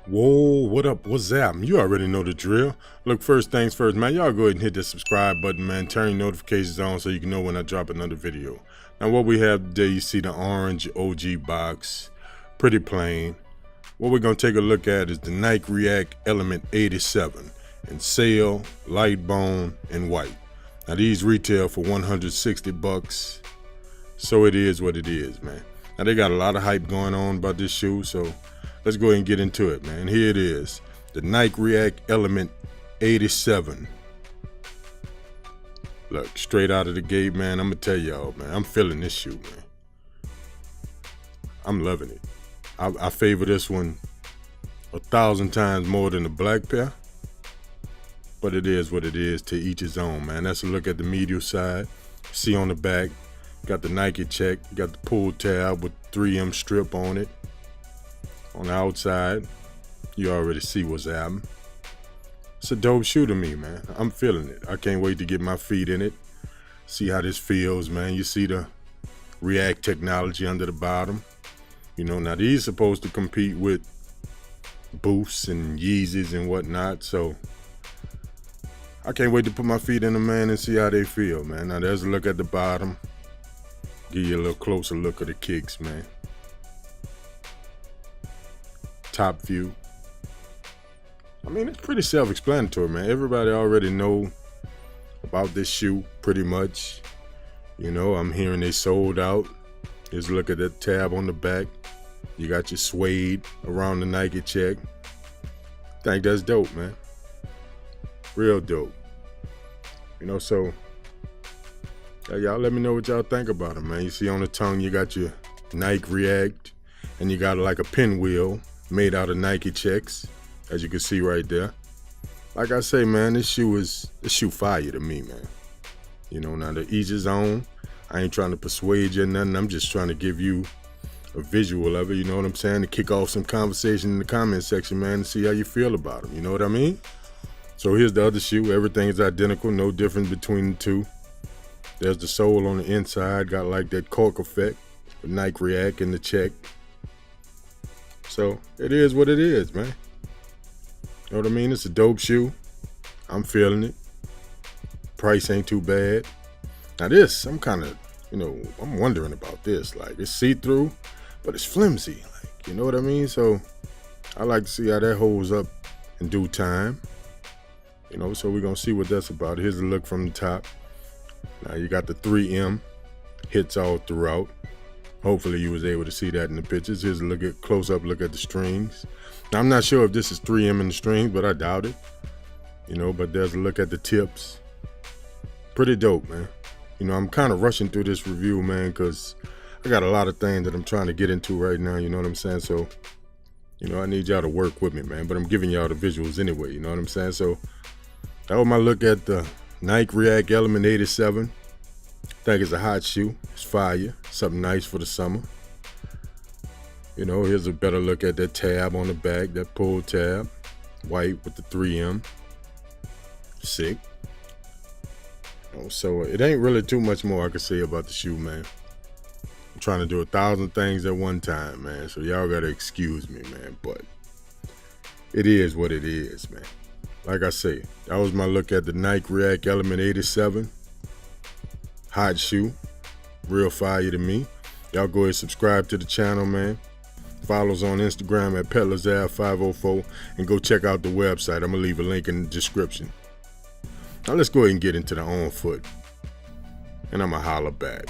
Whoa, what up? What's up? You already know the drill. Look, first things first, man, y'all go ahead and hit the subscribe button, man. Turn your notifications on so you can know when I drop another video. Now, what we have today, you see the orange OG box. Pretty plain. What we're going to take a look at is the Niike React Element 87 in sail, light bone, and white. Now, these retail for 160 bucks. So it is what it is, man. Now, they got a lot of hype going on about this shoe, so let's go ahead and get into it, man. Here it is, the Niike React Element 87. Look, straight out of the gate, man, I'm gonna tell y'all, man, I'm feeling this shoe, man. I'm loving it. I favor this one 1,000 times more than the black pair, but it is what it is, to each his own, man. That's a look at the medial side. See on the back, got the Nike check, got the pull tab with 3M strip on it. On the outside, you already see what's happening. It's a dope shoe to me, man. I'm feeling it. I can't wait to get my feet in it. See how this feels, man. You see the React technology under the bottom. You know, now these supposed to compete with Boosts and Yeezys and whatnot, so I can't wait to put my feet in them, man, and see how they feel, man. Now there's a look at the bottom. Give you a little closer look at the kicks, man. Top view. I mean, it's pretty self-explanatory, man. Everybody already know about this shoe pretty much. You know, I'm hearing they sold out. Here's a look at that tab on the back. You got your suede around the Nike check. I think that's dope, man. Real dope. You know, so y'all let me know what y'all think about it, man. You see on the tongue, you got your Niike React, and you got like a pinwheel made out of Nike checks, as you can see right there. Like I say, man, this shoe fire to me, man. You know, now to each his own. I ain't trying to persuade you or nothing. I'm just trying to give you a visual of it, you know what I'm saying? To kick off some conversation in the comment section, man, and see how you feel about them, you know what I mean? So here's the other shoe. Everything is identical, no difference between the two. There's the sole on the inside, got like that cork effect with Niike React in the check. So it is what it is, man. You know what I mean? It's a dope shoe. I'm feeling it. Price ain't too bad. Now this, I'm kind of, you know, I'm wondering about this. Like, it's see-through, but it's flimsy. Like, you know what I mean? So I like to see how that holds up in due time. You know, so we're going to see what that's about. Here's a look from the top. Now you got the 3M hits all throughout. Hopefully you was able to see that in the pictures. Here's a look at close-up look at the strings. Now I'm not sure if this is 3M in the strings, but I doubt it. You know, but there's a look at the tips. Pretty dope, man. You know, I'm kind of rushing through this review, man, because I got a lot of things that I'm trying to get into right now, you know what I'm saying? So, you know, I need y'all to work with me, man, but I'm giving y'all the visuals anyway, you know what I'm saying? So that was my look at the Niike React Element 87. I think it's a hot shoe. It's fire. Something nice for the summer. You know, here's a better look at that tab on the back, that pull tab. White with the 3M. Sick. You know, so it ain't really too much more I can say about the shoe, man. I'm trying to do 1,000 things at one time, man. So y'all gotta excuse me, man. But it is what it is, man. Like I say, that was my look at the Niike React Element 87. Hot shoe, real fire to me. Y'all go ahead and subscribe to the channel, man. Follow us on Instagram at PeddlersAv504 and go check out the website. I'm gonna leave a link in the description. Now let's go ahead and get into the on foot, and I'm gonna holler back.